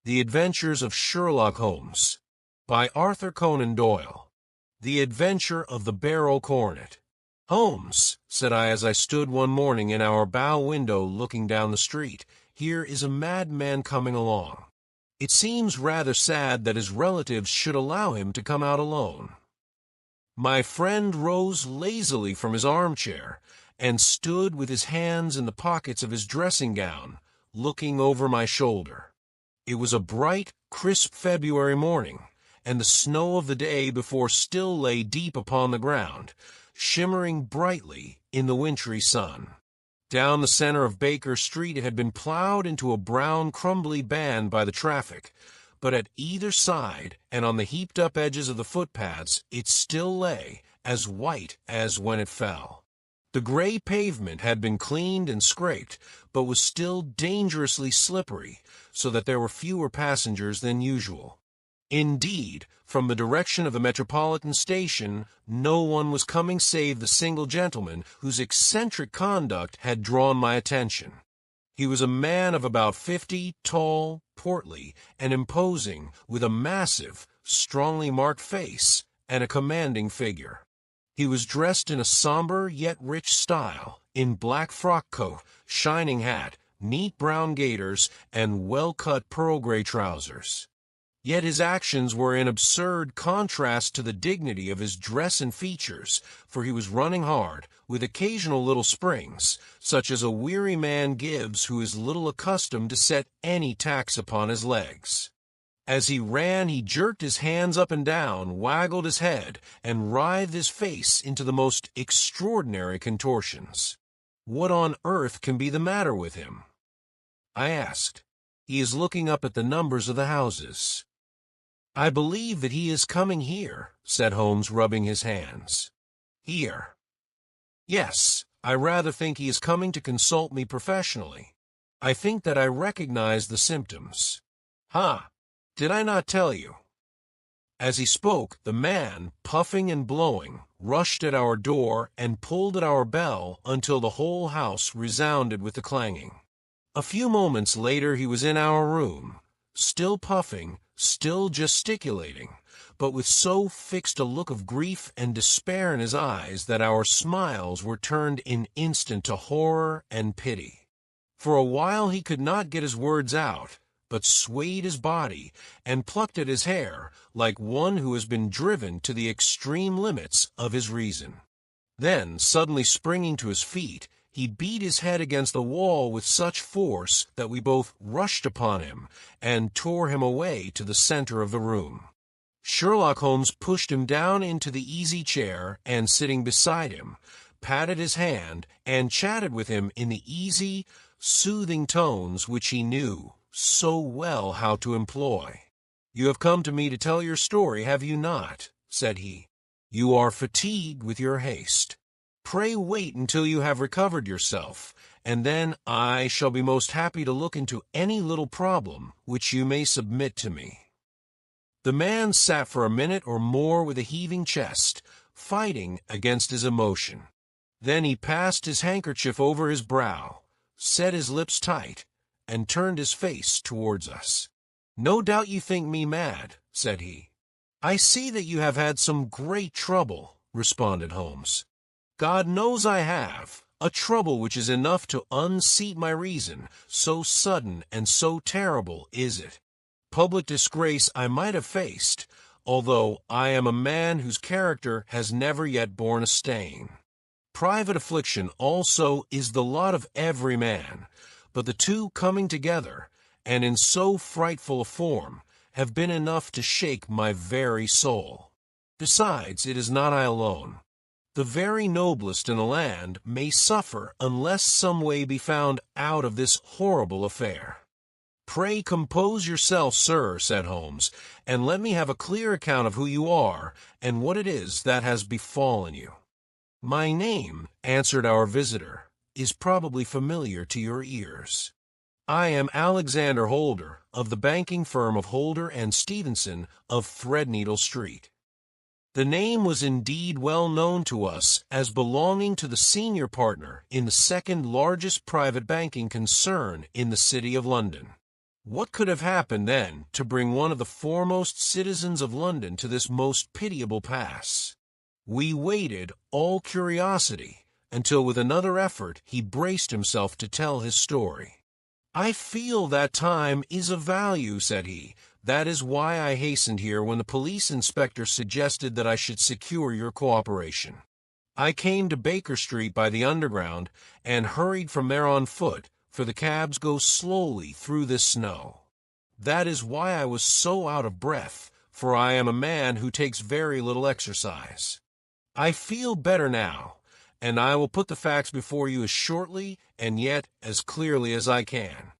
The Adventures of Sherlock Holmes by Arthur Conan Doyle. The Adventure of the Beryl Coronet. "Holmes," said I as I stood one morning in our bow window looking down the street, "here is a madman coming along. It seems rather sad that his relatives should allow him to come out alone." My friend rose lazily from his armchair and stood with his hands in the pockets of his dressing gown, looking over my shoulder. It was a bright, crisp February morning, and the snow of the day before still lay deep upon the ground, shimmering brightly in the wintry sun. Down the center of Baker Street it had been plowed into a brown, crumbly band by the traffic, but at either side and on the heaped-up edges of the footpaths it still lay, as white as when it fell. The gray pavement had been cleaned and scraped, but was still dangerously slippery, so that there were fewer passengers than usual. Indeed, from the direction of the Metropolitan Station, no one was coming save the single gentleman whose eccentric conduct had drawn my attention. He was a man of about 50, tall, portly, and imposing, with a massive, strongly marked face and a commanding figure. He was dressed in a somber yet rich style, in black frock coat, shining hat, neat brown gaiters, and well-cut pearl-gray trousers. Yet his actions were in absurd contrast to the dignity of his dress and features, for he was running hard, with occasional little springs, such as a weary man gives who is little accustomed to set any tax upon his legs. As he ran, he jerked his hands up and down, waggled his head, and writhed his face into the most extraordinary contortions. "What on earth can be the matter with him?" I asked. "He is looking up at the numbers of the houses." "I believe that he is coming here," said Holmes, rubbing his hands. "Here?" "Yes, I rather think he is coming to consult me professionally. I think that I recognize the symptoms." "Ha! Did I not tell you?" As he spoke, the man, puffing and blowing, rushed at our door and pulled at our bell until the whole house resounded with the clanging. A few moments later he was in our room, still puffing, still gesticulating, but with so fixed a look of grief and despair in his eyes that our smiles were turned in instant to horror and pity. For a while he could not get his words out, but swayed his body and plucked at his hair like one who has been driven to the extreme limits of his reason. Then, suddenly springing to his feet, he beat his head against the wall with such force that we both rushed upon him and tore him away to the center of the room. Sherlock Holmes pushed him down into the easy chair and, sitting beside him, patted his hand and chatted with him in the easy, soothing tones which he knew so well how to employ. "You have come to me to tell your story, have you not?" said he. "You are fatigued with your haste. Pray wait until you have recovered yourself, and then I shall be most happy to look into any little problem which you may submit to me." The man sat for a minute or more with a heaving chest, fighting against his emotion. Then he passed his handkerchief over his brow, set his lips tight, and turned his face towards us. "No doubt you think me mad," said he. "I see that you have had some great trouble," responded Holmes. "God knows I have, a trouble which is enough to unseat my reason, so sudden and so terrible is it. Public disgrace I might have faced, although I am a man whose character has never yet borne a stain. Private affliction also is the lot of every man, but the two coming together, and in so frightful a form, have been enough to shake my very soul. Besides, it is not I alone. The very noblest in the land may suffer unless some way be found out of this horrible affair." "Pray compose yourself, sir," said Holmes, "and let me have a clear account of who you are and what it is that has befallen you." "My name," answered our visitor, "is probably familiar to your ears. I am Alexander Holder, of the banking firm of Holder and Stevenson of Threadneedle Street." The name was indeed well known to us as belonging to the senior partner in the second largest private banking concern in the city of London. What could have happened then to bring one of the foremost citizens of London to this most pitiable pass? We waited, all curiosity, until with another effort he braced himself to tell his story. "I feel that time is of value," said he. "That is why I hastened here when the police inspector suggested that I should secure your cooperation. I came to Baker Street by the Underground and hurried from there on foot, for the cabs go slowly through this snow. That is why I was so out of breath, for I am a man who takes very little exercise. I feel better now, and I will put the facts before you as shortly and yet as clearly as I can.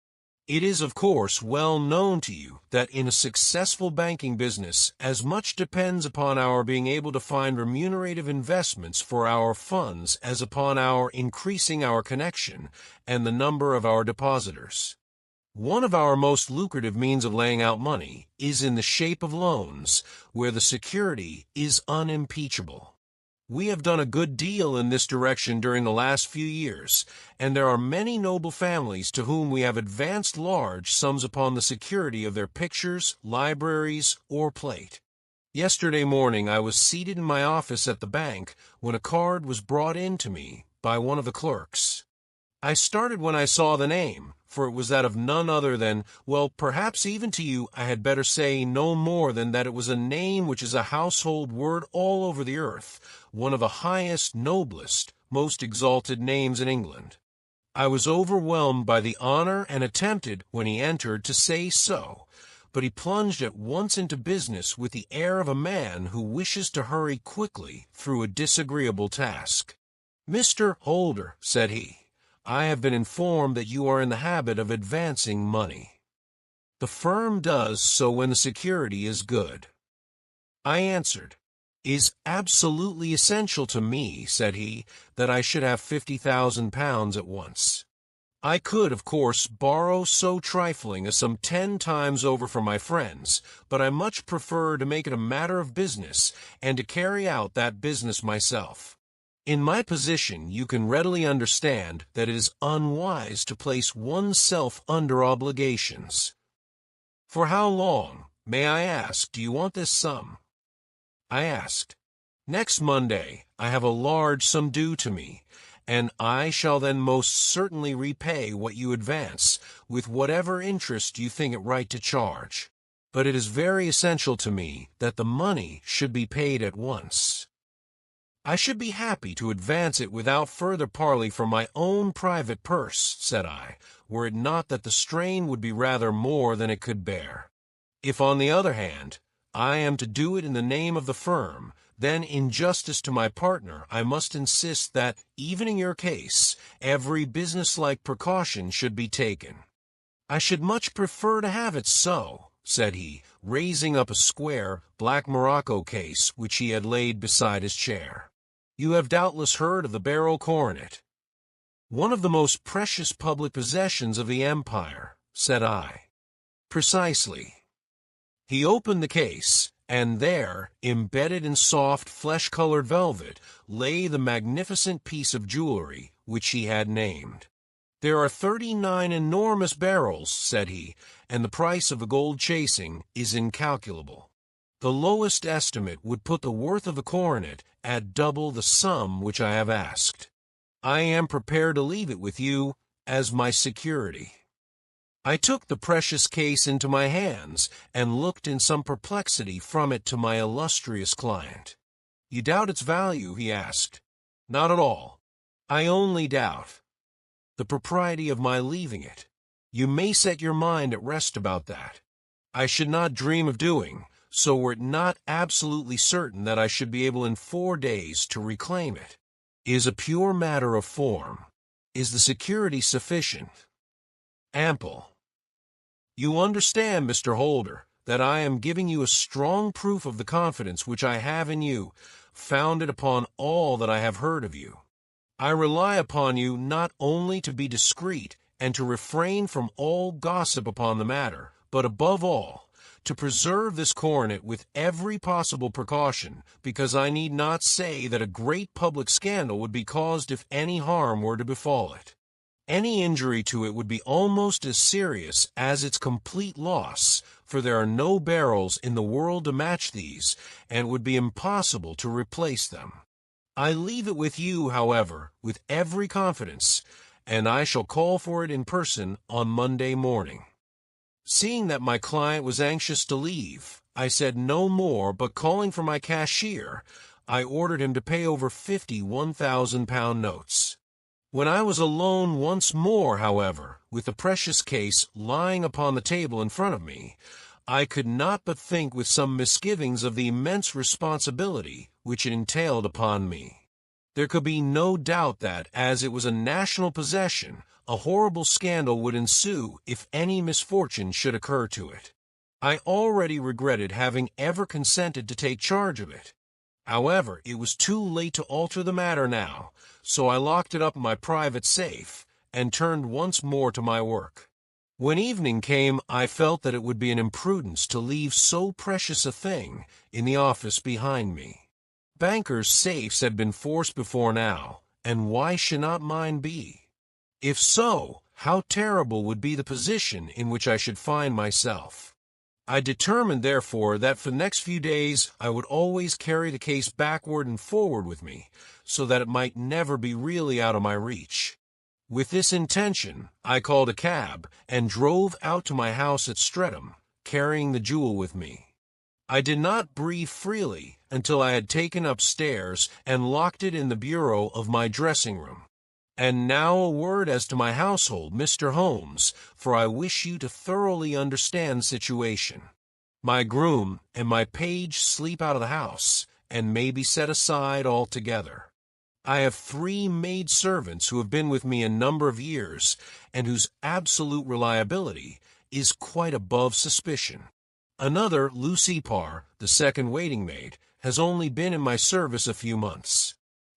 It is, of course, well known to you that in a successful banking business, as much depends upon our being able to find remunerative investments for our funds as upon our increasing our connection and the number of our depositors. One of our most lucrative means of laying out money is in the shape of loans, where the security is unimpeachable. We have done a good deal in this direction during the last few years, and there are many noble families to whom we have advanced large sums upon the security of their pictures, libraries, or plate. Yesterday morning I was seated in my office at the bank when a card was brought in to me by one of the clerks. I started when I saw the name, for it was that of none other than, well, perhaps even to you I had better say no more than that it was a name which is a household word all over the earth, one of the highest, noblest, most exalted names in England. I was overwhelmed by the honor and attempted, when he entered, to say so, but he plunged at once into business with the air of a man who wishes to hurry quickly through a disagreeable task. "Mr. Holder," said he, "I have been informed that you are in the habit of advancing money. The firm does so when the security is good." I answered, "Is absolutely essential to me," said he, "that I should have £50,000 at once. I could, of course, borrow so trifling a sum 10 times over from my friends, but I much prefer to make it a matter of business and to carry out that business myself. In my position, you can readily understand that it is unwise to place oneself under obligations. For how long, may I ask, do you want this sum?" I asked. "Next Monday I have a large sum due to me, and I shall then most certainly repay what you advance, with whatever interest you think it right to charge. But it is very essential to me that the money should be paid at once. "I should be happy to advance it without further parley from my own private purse," said I, "were it not that the strain would be rather more than it could bear. If, on the other hand, I am to do it in the name of the firm, then in justice to my partner I must insist that, even in your case, every businesslike precaution should be taken." "I should much prefer to have it so," said he, raising up a square, black morocco case which he had laid beside his chair. "You have doubtless heard of the Beryl Coronet." "One of the most precious public possessions of the empire," said I. "Precisely." He opened the case, and there, embedded in soft, flesh-colored velvet, lay the magnificent piece of jewelry which he had named. "There are 39 enormous barrels," said he, "and the price of the gold chasing is incalculable. The lowest estimate would put the worth of the coronet at double the sum which I have asked. I am prepared to leave it with you as my security." I took the precious case into my hands and looked in some perplexity from it to my illustrious client. "You doubt its value?" he asked. "Not at all. I only doubt the propriety of my leaving it. You may set your mind at rest about that. I should not dream of doing so were it not absolutely certain that I should be able in 4 days to reclaim it. It is a pure matter of form. Is the security sufficient?" "Ample." "You understand, Mr. Holder, that I am giving you a strong proof of the confidence which I have in you, founded upon all that I have heard of you. I rely upon you not only to be discreet and to refrain from all gossip upon the matter, but above all, to preserve this coronet with every possible precaution, because I need not say that a great public scandal would be caused if any harm were to befall it. Any injury to it would be almost as serious as its complete loss, for there are no barrels in the world to match these, and it would be impossible to replace them. I leave it with you, however, with every confidence, and I shall call for it in person on Monday morning." Seeing that my client was anxious to leave, I said no more, but calling for my cashier, I ordered him to pay over 50 £1,000 notes. When I was alone once more, however, with the precious case lying upon the table in front of me, I could not but think with some misgivings of the immense responsibility which it entailed upon me. There could be no doubt that, as it was a national possession, a horrible scandal would ensue if any misfortune should occur to it. I already regretted having ever consented to take charge of it. However, it was too late to alter the matter now, so I locked it up in my private safe and turned once more to my work. When evening came, I felt that it would be an imprudence to leave so precious a thing in the office behind me. Bankers' safes had been forced before now, and why should not mine be? If so, how terrible would be the position in which I should find myself. I determined, therefore, that for the next few days I would always carry the case backward and forward with me, so that it might never be really out of my reach. With this intention, I called a cab and drove out to my house at Streatham, carrying the jewel with me. I did not breathe freely until I had taken upstairs and locked it in the bureau of my dressing-room. And now a word as to my household, Mr. Holmes, for I wish you to thoroughly understand the situation. My groom and my page sleep out of the house, and may be set aside altogether. I have 3 maid-servants who have been with me a number of years, and whose absolute reliability is quite above suspicion. Another, Lucy Parr, the second waiting-maid, has only been in my service a few months.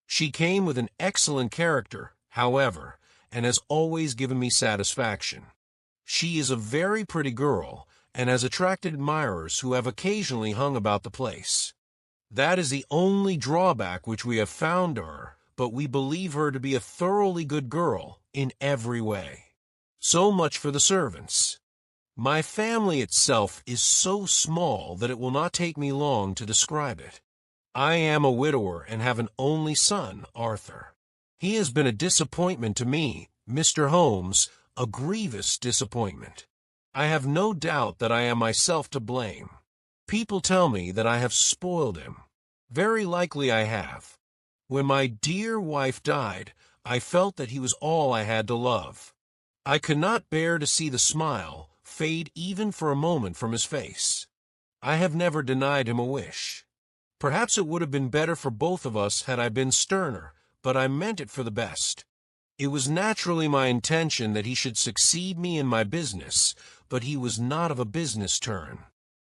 She came with an excellent character, however, and has always given me satisfaction. She is a very pretty girl, and has attracted admirers who have occasionally hung about the place. That is the only drawback which we have found to her, but we believe her to be a thoroughly good girl in every way. So much for the servants. My family itself is so small that it will not take me long to describe it. I am a widower and have an only son, Arthur. He has been a disappointment to me, Mr. Holmes, a grievous disappointment. I have no doubt that I am myself to blame. People tell me that I have spoiled him. Very likely I have. When my dear wife died, I felt that he was all I had to love. I could not bear to see the smile fade even for a moment from his face. I have never denied him a wish. Perhaps it would have been better for both of us had I been sterner, but I meant it for the best. It was naturally my intention that he should succeed me in my business, but he was not of a business turn.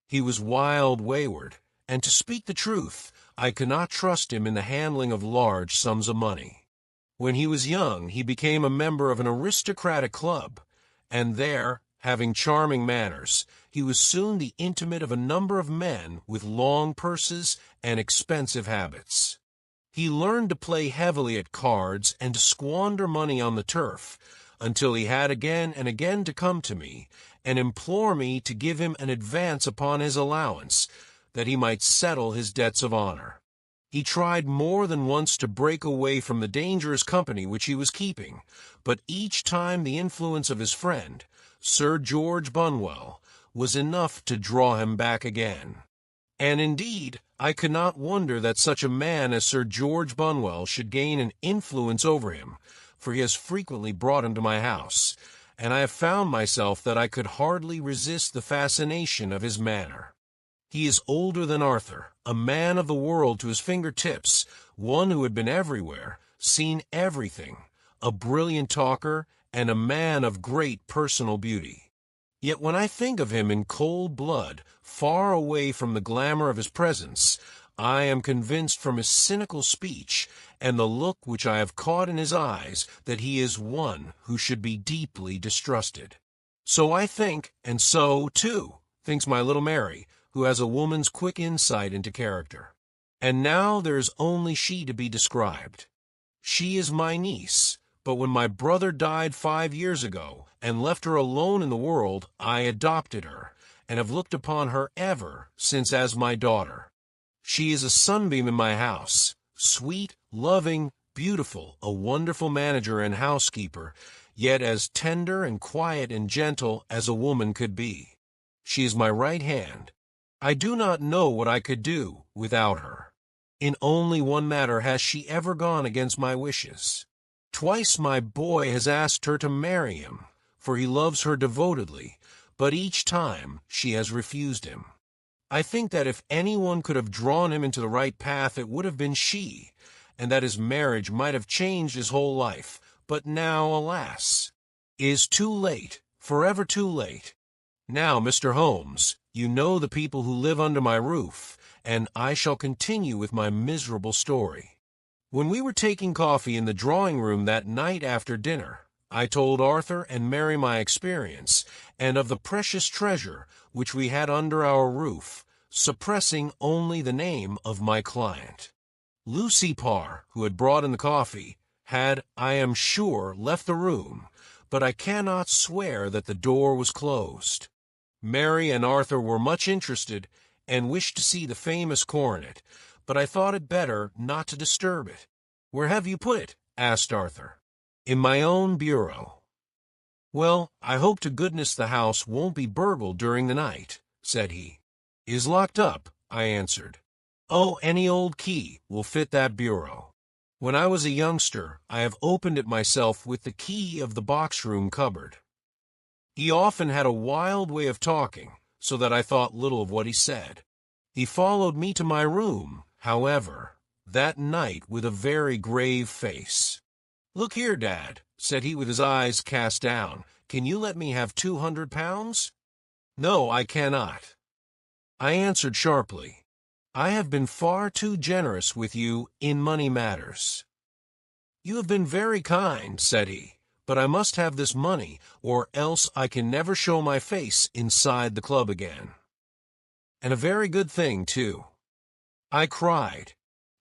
He was wild, wayward, and to speak the truth, I could not trust him in the handling of large sums of money. When he was young, he became a member of an aristocratic club, and there, having charming manners, he was soon the intimate of a number of men with long purses and expensive habits. He learned to play heavily at cards and to squander money on the turf, until he had again and again to come to me and implore me to give him an advance upon his allowance, that he might settle his debts of honor. He tried more than once to break away from the dangerous company which he was keeping, but each time the influence of his friend, Sir George Bunwell, was enough to draw him back again. And indeed, I could not wonder that such a man as Sir George Bunwell should gain an influence over him, for he has frequently brought him to my house, and I have found myself that I could hardly resist the fascination of his manner. He is older than Arthur, a man of the world to his fingertips, one who had been everywhere, seen everything, a brilliant talker, and a man of great personal beauty. Yet when I think of him in cold blood, far away from the glamour of his presence, I am convinced from his cynical speech and the look which I have caught in his eyes that he is one who should be deeply distrusted. So I think, and so, too, thinks my little Mary, who has a woman's quick insight into character. And now there is only she to be described. She is my niece, but when my brother died 5 years ago and left her alone in the world, I adopted her, and have looked upon her ever since as my daughter. She is a sunbeam in my house, sweet, loving, beautiful, a wonderful manager and housekeeper, yet as tender and quiet and gentle as a woman could be. She is my right hand. I do not know what I could do without her. In only one matter has she ever gone against my wishes. Twice my boy has asked her to marry him, for he loves her devotedly, but each time she has refused him. I think that if anyone could have drawn him into the right path, it would have been she, and that his marriage might have changed his whole life. But now, alas, it is too late, forever too late. Now, Mr. Holmes, you know the people who live under my roof, and I shall continue with my miserable story. When we were taking coffee in the drawing-room that night after dinner, I told Arthur and Mary my experience, and of the precious treasure which we had under our roof, suppressing only the name of my client. Lucy Parr, who had brought in the coffee, had, I am sure, left the room, but I cannot swear that the door was closed. Mary and Arthur were much interested, and wished to see the famous coronet, but I thought it better not to disturb it. "Where have you put it?" asked Arthur. "In my own bureau." "Well, I hope to goodness the house won't be burgled during the night," said he. "It is locked up," I answered. "Oh, any old key will fit that bureau. When I was a youngster, I have opened it myself with the key of the box-room cupboard." He often had a wild way of talking, so that I thought little of what he said. He followed me to my room, however, that night with a very grave face. "Look here, Dad," said he with his eyes cast down, "can you let me have £200? "No, I cannot." I answered sharply, "I have been far too generous with you in money matters." "You have been very kind," said he, "but I must have this money, or else I can never show my face inside the club again." "And a very good thing, too." I cried.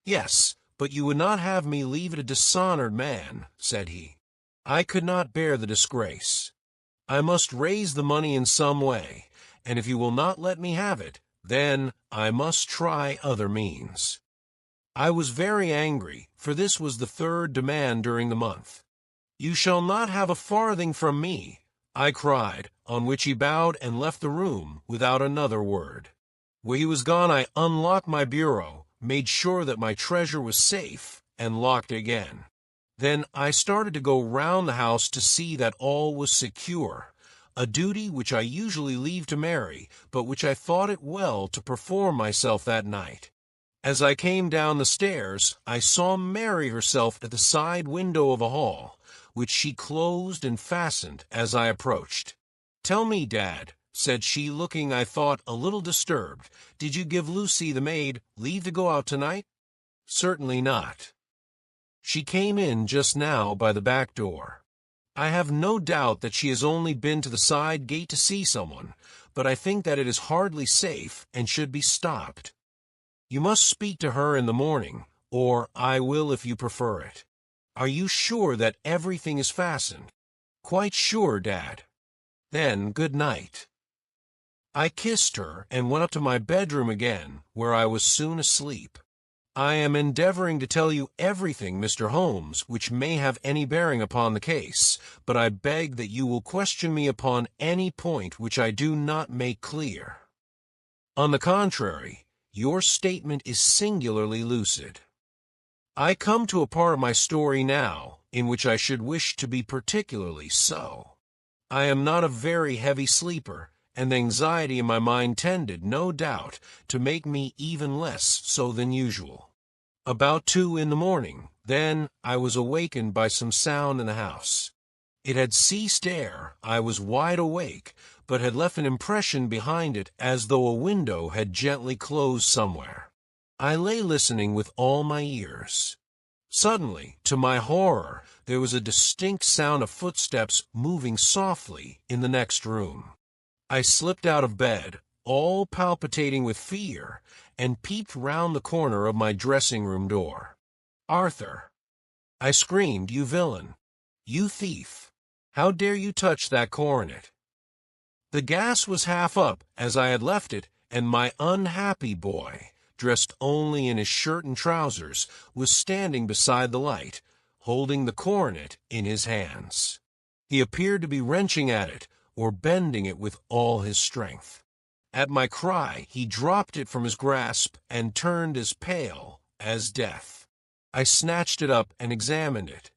"Yes, but you would not have me leave it a dishonored man," said he. "I could not bear the disgrace. I must raise the money in some way, and if you will not let me have it, then I must try other means." I was very angry, for this was the third demand during the month. "You shall not have a farthing from me," I cried, on which he bowed and left the room without another word. When he was gone, I unlocked my bureau, made sure that my treasure was safe, and locked it again. Then I started to go round the house to see that all was secure, a duty which I usually leave to Mary, but which I thought it well to perform myself that night. As I came down the stairs, I saw Mary herself at the side window of a hall, which she closed and fastened as I approached. "Tell me, Dad," said she, looking, I thought, a little disturbed, "did you give Lucy, the maid, leave to go out tonight?" "Certainly not. She came in just now by the back door. I have no doubt that she has only been to the side gate to see someone, but I think that it is hardly safe and should be stopped. You must speak to her in the morning, or I will if you prefer it. Are you sure that everything is fastened?" "Quite sure, Dad." "Then good night." I kissed her and went up to my bedroom again, where I was soon asleep. I am endeavoring to tell you everything, Mr. Holmes, which may have any bearing upon the case, but I beg that you will question me upon any point which I do not make clear. On the contrary, your statement is singularly lucid. I come to a part of my story now in which I should wish to be particularly so. I am not a very heavy sleeper, and the anxiety in my mind tended, no doubt, to make me even less so than usual. About 2 in the morning, then, I was awakened by some sound in the house. It had ceased ere I was wide awake, but had left an impression behind it as though a window had gently closed somewhere. I lay listening with all my ears. Suddenly, to my horror, there was a distinct sound of footsteps moving softly in the next room. I slipped out of bed, all palpitating with fear, and peeped round the corner of my dressing-room door. "Arthur!" I screamed, "you villain! "You thief! How dare you touch that coronet?" The gas was half up as I had left it, and my unhappy boy, dressed only in his shirt and trousers, was standing beside the light, holding the coronet in his hands. He appeared to be wrenching at it, or bending it with all his strength. At my cry, he dropped it from his grasp and turned as pale as death. I snatched it up and examined it.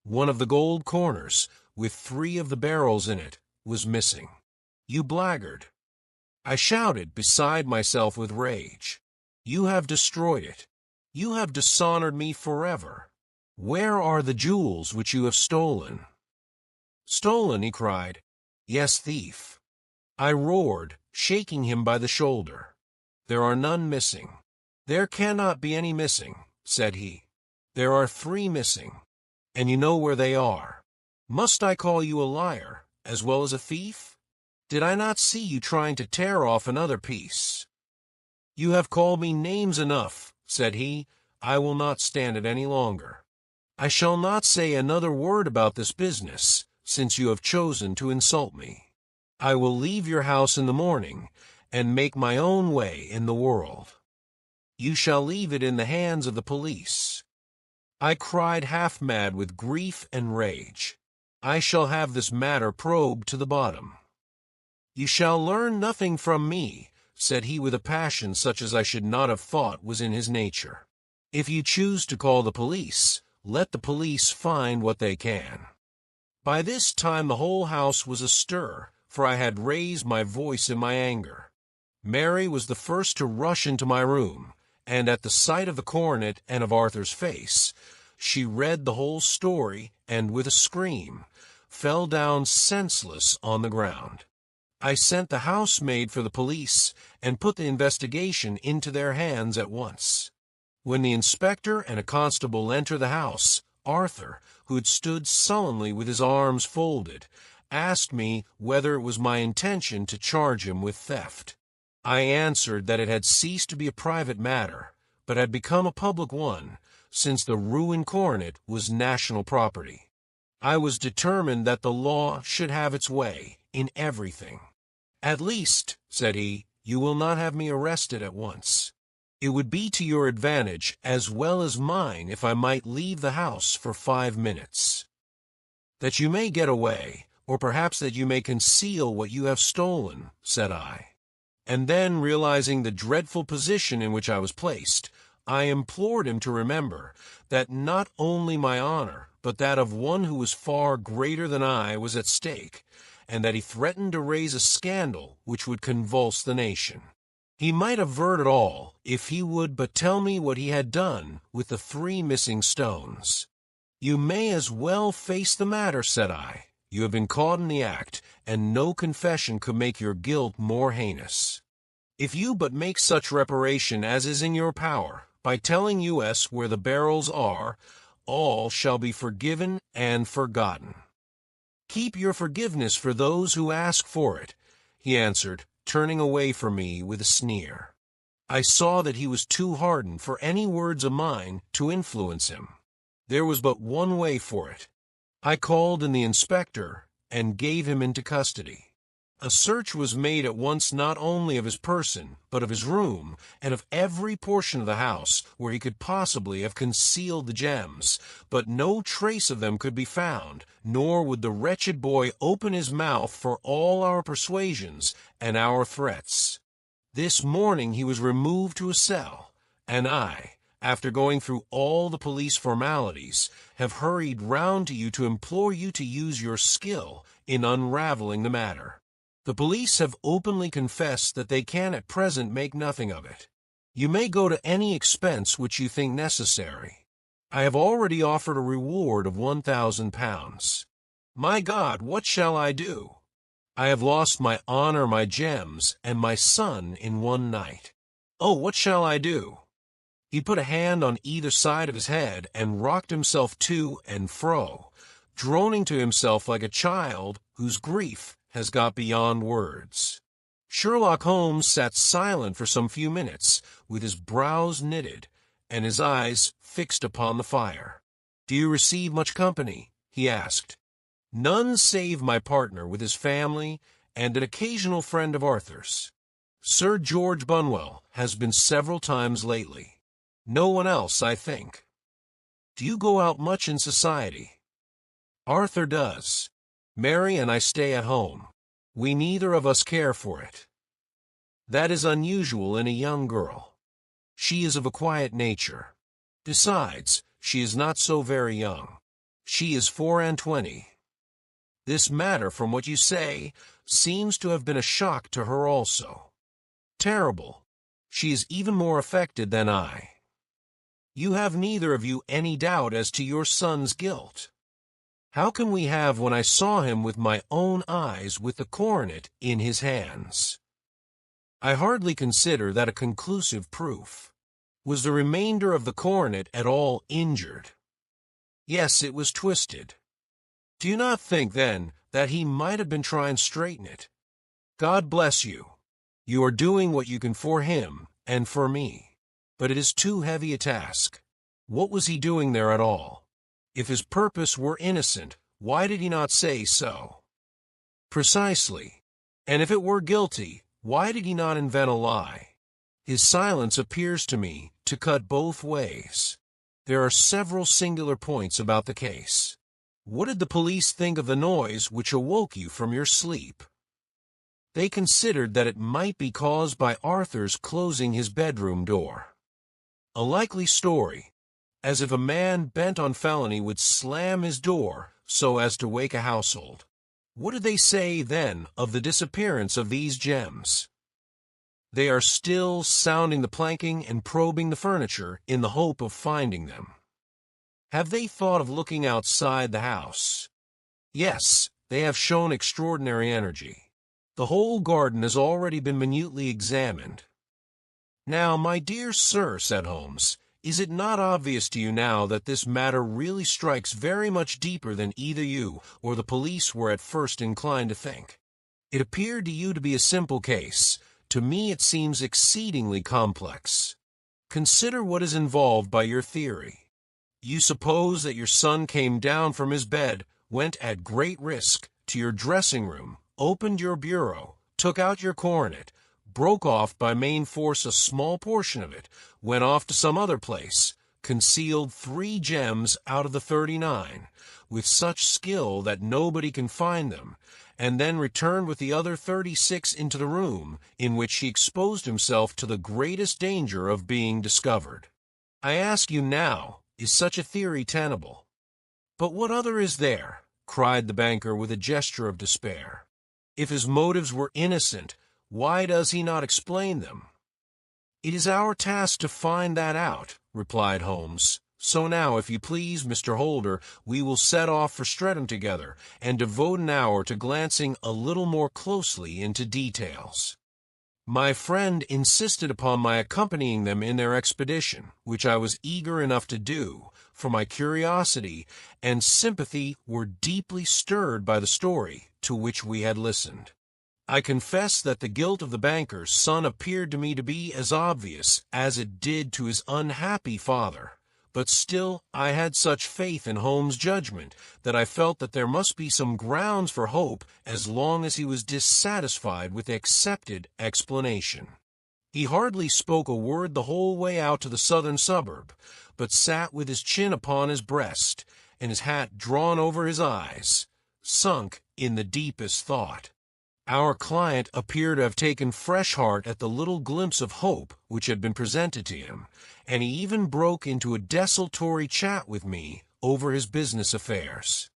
One of the gold corners, with 3 of the barrels in it, was missing. "You blackguard!" I shouted, beside myself with rage. "You have destroyed it. You have dishonored me forever. Where are the jewels which you have stolen?" "Stolen?" he cried. "Yes, thief." I roared, shaking him by the shoulder. "There are none missing." "There cannot be any missing," said he. "There are 3 missing, and you know where they are. Must I call you a liar, as well as a thief? Did I not see you trying to tear off another piece?" "You have called me names enough," said he. "I will not stand it any longer. I shall not say another word about this business, since you have chosen to insult me. I will leave your house in the morning, and make my own way in the world. You shall leave it in the hands of the police." I cried half mad with grief and rage. "I shall have this matter probed to the bottom." "You shall learn nothing from me," said he with a passion such as I should not have thought was in his nature. "If you choose to call the police, let the police find what they can." By this time the whole house was astir, for I had raised my voice in my anger. Mary was the first to rush into my room, and at the sight of the coronet and of Arthur's face, she read the whole story, and with a scream, fell down senseless on the ground. I sent the housemaid for the police, and put the investigation into their hands at once. When the inspector and a constable entered the house, Arthur, who had stood sullenly with his arms folded, asked me whether it was my intention to charge him with theft. I answered that it had ceased to be a private matter, but had become a public one, since the ruined coronet was national property. I was determined that the law should have its way in everything. "At least," said he, "you will not have me arrested at once. It would be to your advantage as well as mine if I might leave the house for 5 minutes." "That you may get away, or perhaps that you may conceal what you have stolen," said I. And then, realizing the dreadful position in which I was placed, I implored him to remember that not only my honor, but that of one who was far greater than I was at stake, and that he threatened to raise a scandal which would convulse the nation. He might avert it all if he would but tell me what he had done with the 3 missing stones. "You may as well face the matter," said I. "You have been caught in the act, and no confession could make your guilt more heinous. If you but make such reparation as is in your power, by telling us where the barrels are, all shall be forgiven and forgotten." "Keep your forgiveness for those who ask for it," he answered, turning away from me with a sneer. I saw that he was too hardened for any words of mine to influence him. There was but one way for it. I called in the inspector and gave him into custody. A search was made at once not only of his person, but of his room, and of every portion of the house where he could possibly have concealed the gems, but no trace of them could be found, nor would the wretched boy open his mouth for all our persuasions and our threats. This morning he was removed to a cell, and I, after going through all the police formalities, have hurried round to you to implore you to use your skill in unraveling the matter. The police have openly confessed that they can at present make nothing of it. You may go to any expense which you think necessary. I have already offered a reward of £1,000. My God, what shall I do? I have lost my honor, my gems, and my son in one night. Oh, what shall I do?" He put a hand on either side of his head and rocked himself to and fro, droning to himself like a child whose grief has got beyond words. Sherlock Holmes sat silent for some few minutes, with his brows knitted and his eyes fixed upon the fire. "Do you receive much company?" he asked. None save my partner with his family and an occasional friend of Arthur's. Sir George Bunwell has been several times lately. No one else, I think. Do you go out much in society? Arthur does. Mary and I stay at home. We neither of us care for it. That is unusual in a young girl. She is of a quiet nature. Besides, she is not so very young. She is 24. This matter, from what you say, seems to have been a shock to her also. Terrible. She is even more affected than I. You have neither of you any doubt as to your son's guilt. How can we have when I saw him with my own eyes with the coronet in his hands? I hardly consider that a conclusive proof. Was the remainder of the coronet at all injured? Yes, it was twisted. Do you not think, then, that he might have been trying to straighten it? God bless you. You are doing what you can for him and for me. But it is too heavy a task. What was he doing there at all? If his purpose were innocent, why did he not say so? Precisely. And if it were guilty, why did he not invent a lie? His silence appears to me to cut both ways. There are several singular points about the case. What did the police think of the noise which awoke you from your sleep? They considered that it might be caused by Arthur's closing his bedroom door. A likely story, as if a man bent on felony would slam his door so as to wake a household. What did they say, then, of the disappearance of these gems? They are still sounding the planking and probing the furniture in the hope of finding them. Have they thought of looking outside the house? Yes, they have shown extraordinary energy. The whole garden has already been minutely examined. Now, my dear sir, said Holmes, is it not obvious to you now that this matter really strikes very much deeper than either you or the police were at first inclined to think? It appeared to you to be a simple case. To me it seems exceedingly complex. Consider what is involved by your theory. You suppose that your son came down from his bed, went at great risk to your dressing room, opened your bureau, took out your coronet, broke off by main force a small portion of it, went off to some other place, concealed 3 gems out of the 39, with such skill that nobody can find them, and then returned with the other 36 into the room, in which he exposed himself to the greatest danger of being discovered. I ask you now, is such a theory tenable? But what other is there? Cried the banker with a gesture of despair. If his motives were innocent, why does he not explain them? It is our task to find that out, replied Holmes. So now, if you please, Mr. Holder, we will set off for Streatham together, and devote an hour to glancing a little more closely into details. My friend insisted upon my accompanying them in their expedition, which I was eager enough to do, for my curiosity and sympathy were deeply stirred by the story to which we had listened. I confess that the guilt of the banker's son appeared to me to be as obvious as it did to his unhappy father. But still I had such faith in Holmes' judgment that I felt that there must be some grounds for hope as long as he was dissatisfied with the accepted explanation. He hardly spoke a word the whole way out to the southern suburb, but sat with his chin upon his breast and his hat drawn over his eyes, sunk in the deepest thought. Our client appeared to have taken fresh heart at the little glimpse of hope which had been presented to him, and he even broke into a desultory chat with me over his business affairs.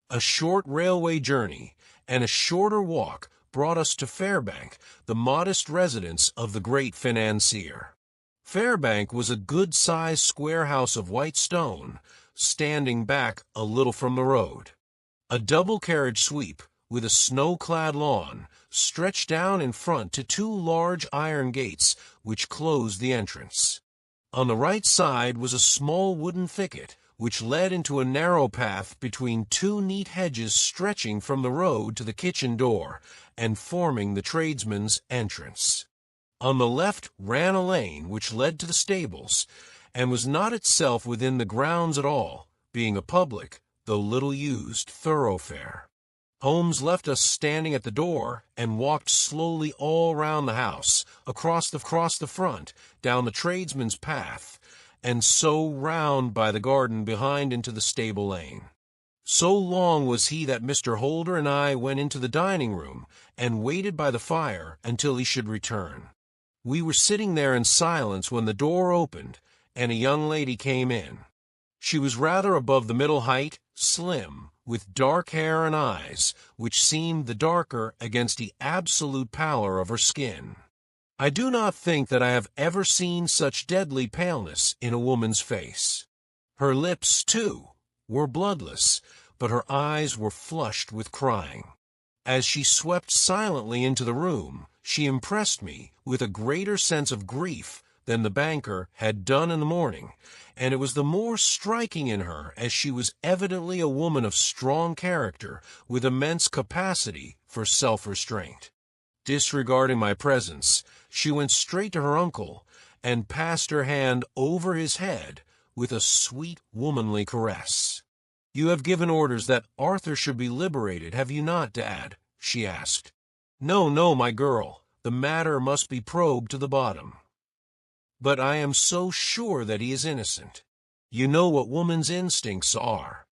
A short railway journey and a shorter walk brought us to Fairbank, the modest residence of the great financier. Fairbank was a good-sized square house of white stone, standing back a little from the road. A double-carriage sweep, with a snow-clad lawn, stretched down in front to 2 large iron gates which closed the entrance. On the right side was a small wooden thicket, which led into a narrow path between 2 neat hedges stretching from the road to the kitchen door, and forming the tradesman's entrance. On the left ran a lane which led to the stables, and was not itself within the grounds at all, being a public, the little-used thoroughfare. Holmes left us standing at the door and walked slowly all round the house, across the front, down the tradesman's path, and so round by the garden behind into the stable lane. So long was he that Mr. Holder and I went into the dining room and waited by the fire until he should return. We were sitting there in silence when the door opened, and a young lady came in. She was rather above the middle height, slim, with dark hair and eyes, which seemed the darker against the absolute pallor of her skin. I do not think that I have ever seen such deadly paleness in a woman's face. Her lips, too, were bloodless, but her eyes were flushed with crying. As she swept silently into the room, she impressed me with a greater sense of grief than the banker had done in the morning, and it was the more striking in her as she was evidently a woman of strong character with immense capacity for self-restraint. Disregarding my presence, she went straight to her uncle and passed her hand over his head with a sweet womanly caress. "You have given orders that Arthur should be liberated, have you not, Dad?" she asked. "No, no, my girl. The matter must be probed to the bottom. But I am so sure that he is innocent. You know what woman's instincts are.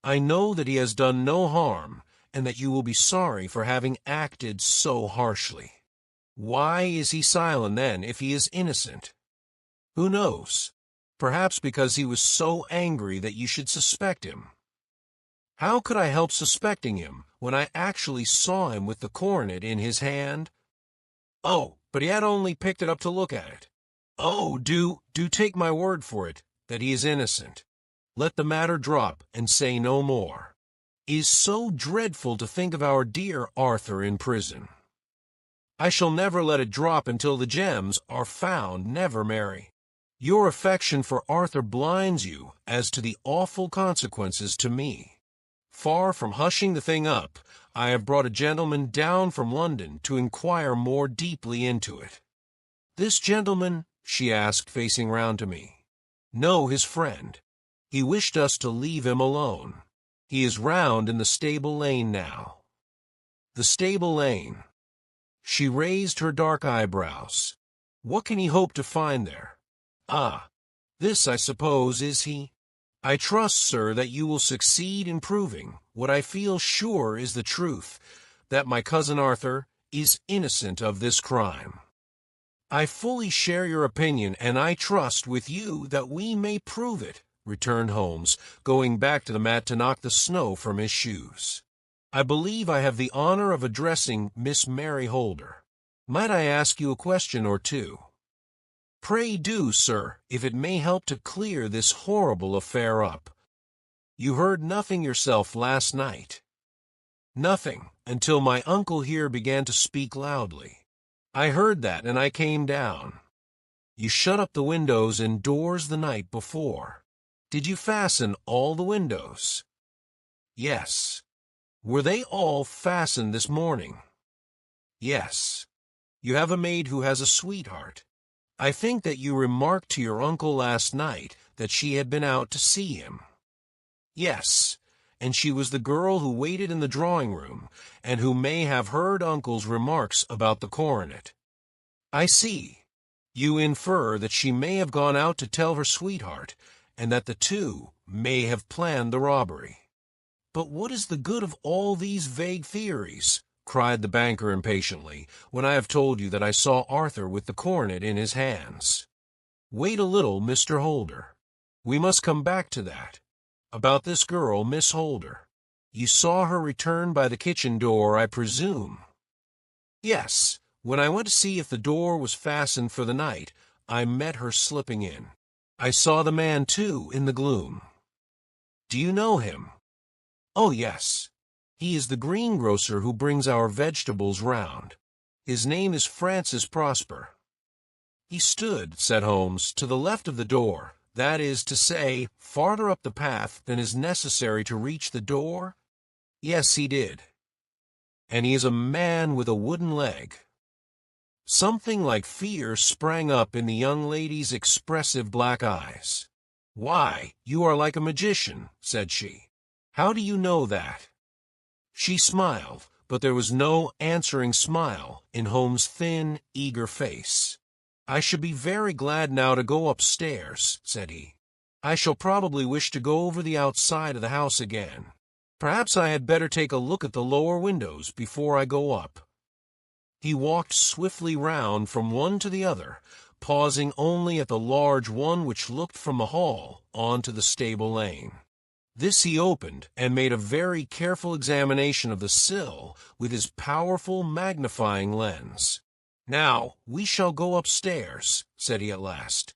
I know that he has done no harm, and that you will be sorry for having acted so harshly. Why is he silent, then, if he is innocent? Who knows? Perhaps because he was so angry that you should suspect him. How could I help suspecting him when I actually saw him with the coronet in his hand? Oh, but he had only picked it up to look at it. Oh, do take my word for it, that he is innocent. Let the matter drop and say no more. It is so dreadful to think of our dear Arthur in prison. I shall never let it drop until the gems are found, never, Mary. Your affection for Arthur blinds you as to the awful consequences to me. Far from hushing the thing up, I have brought a gentleman down from London to inquire more deeply into it." "This gentleman," she asked, facing round to me. "No, his friend. He wished us to leave him alone. He is round in the stable lane now." "The stable lane." She raised her dark eyebrows. "What can he hope to find there? Ah, this, I suppose, is he? I trust, sir, that you will succeed in proving what I feel sure is the truth, that my cousin Arthur is innocent of this crime." "I fully share your opinion, and I trust with you that we may prove it," returned Holmes, going back to the mat to knock the snow from his shoes. "I believe I have the honor of addressing Miss Mary Holder. Might I ask you a question or two?" "Pray do, sir, if it may help to clear this horrible affair up. You heard nothing yourself last night?" "Nothing, until my uncle here began to speak loudly. I heard that, and I came down." "You shut up the windows and doors the night before. Did you fasten all the windows?" "Yes." "Were they all fastened this morning?" "Yes." "You have a maid who has a sweetheart. I think that you remarked to your uncle last night that she had been out to see him." "Yes, and she was the girl who waited in the drawing-room, and who may have heard uncle's remarks about the coronet." "I see. You infer that she may have gone out to tell her sweetheart, and that the two may have planned the robbery." "But what is the good of all these vague theories?" cried the banker impatiently, "when I have told you that I saw Arthur with the coronet in his hands." "Wait a little, Mr. Holder. We must come back to that. About this girl, Miss Holder. You saw her return by the kitchen door, I presume?" "Yes. When I went to see if the door was fastened for the night, I met her slipping in. I saw the man, too, in the gloom." "Do you know him?" "Oh, yes. He is the greengrocer who brings our vegetables round. His name is Francis Prosper." "He stood," said Holmes, "to the left of the door, that is to say, farther up the path than is necessary to reach the door?" "Yes, he did." "And he is a man with a wooden leg?" Something like fear sprang up in the young lady's expressive black eyes. "Why, you are like a magician," said she. How do you know that? She smiled, but there was no answering smile in Holmes' thin, eager face. I should be very glad now to go upstairs, said he. I shall probably wish to go over the outside of the house again. Perhaps I had better take a look at the lower windows before I go up. He walked swiftly round from one to the other, pausing only at the large one which looked from the hall onto the stable lane. This he opened, and made a very careful examination of the sill with his powerful magnifying lens. "Now, we shall go upstairs," said he at last.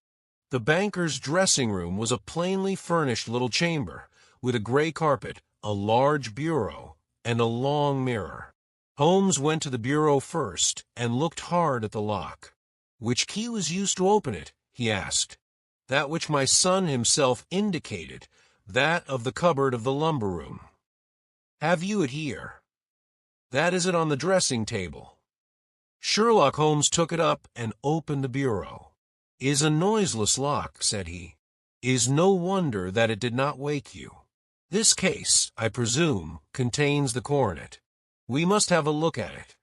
The banker's dressing-room was a plainly furnished little chamber, with a gray carpet, a large bureau, and a long mirror. Holmes went to the bureau first, and looked hard at the lock. "Which key was used to open it?" he asked. "That which my son himself indicated, that of the cupboard of the lumber room." "Have you it here?" "That is it on the dressing table." Sherlock Holmes took it up and opened the bureau. "Is a noiseless lock," said he. "Is no wonder that it did not wake you. This case, I presume, contains the coronet. We must have a look at it."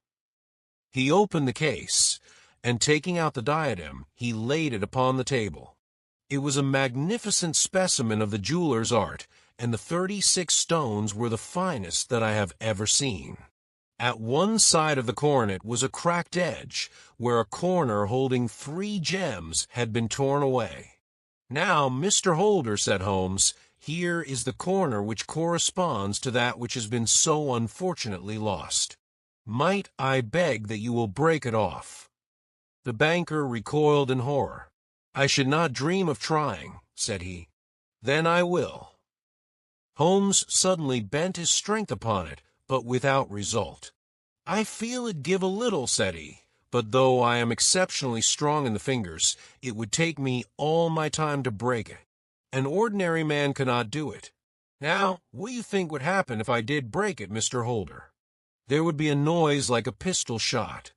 He opened the case, and taking out the diadem, he laid it upon the table. It was a magnificent specimen of the jeweler's art, and the 36 stones were the finest that I have ever seen. At one side of the coronet was a cracked edge, where a corner holding 3 gems had been torn away. "Now, Mr. Holder," said Holmes, "here is the corner which corresponds to that which has been so unfortunately lost. Might I beg that you will break it off?" The banker recoiled in horror. "I should not dream of trying," said he. "Then I will." Holmes suddenly bent his strength upon it, but without result. "I feel it give a little," said he, "but though I am exceptionally strong in the fingers, it would take me all my time to break it. An ordinary man cannot do it. Now, what do you think would happen if I did break it, Mr. Holder?" "There would be a noise like a pistol shot.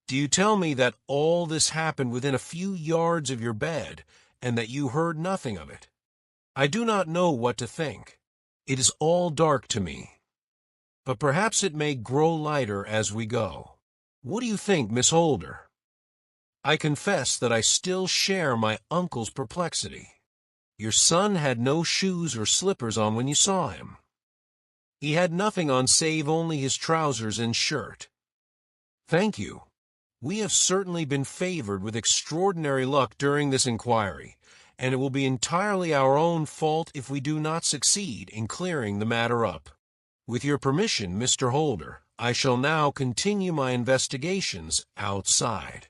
Do you tell me that all this happened within a few yards of your bed, and that you heard nothing of it? I do not know what to think. It is all dark to me. But perhaps it may grow lighter as we go. What do you think, Miss Holder?" I confess that I still share my uncle's perplexity. Your son had no shoes or slippers on when you saw him. He had nothing on save only his trousers and shirt. Thank you. We have certainly been favored with extraordinary luck during this inquiry, and it will be entirely our own fault if we do not succeed in clearing the matter up. With your permission, Mr. Holder, I shall now continue my investigations outside.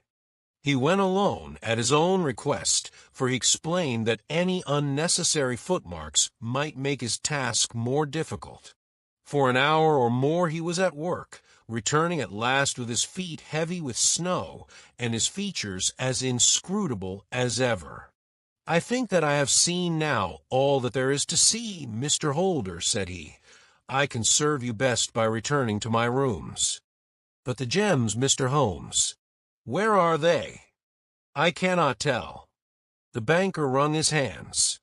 He went alone at his own request, for he explained that any unnecessary footmarks might make his task more difficult. For an hour or more he was at work, returning at last with his feet heavy with snow and his features as inscrutable as ever. "I think that I have seen now all that there is to see, Mr. Holder," said he. "I can serve you best by returning to my rooms." "But the gems, Mr. Holmes, where are they?" "I cannot tell." The banker wrung his hands.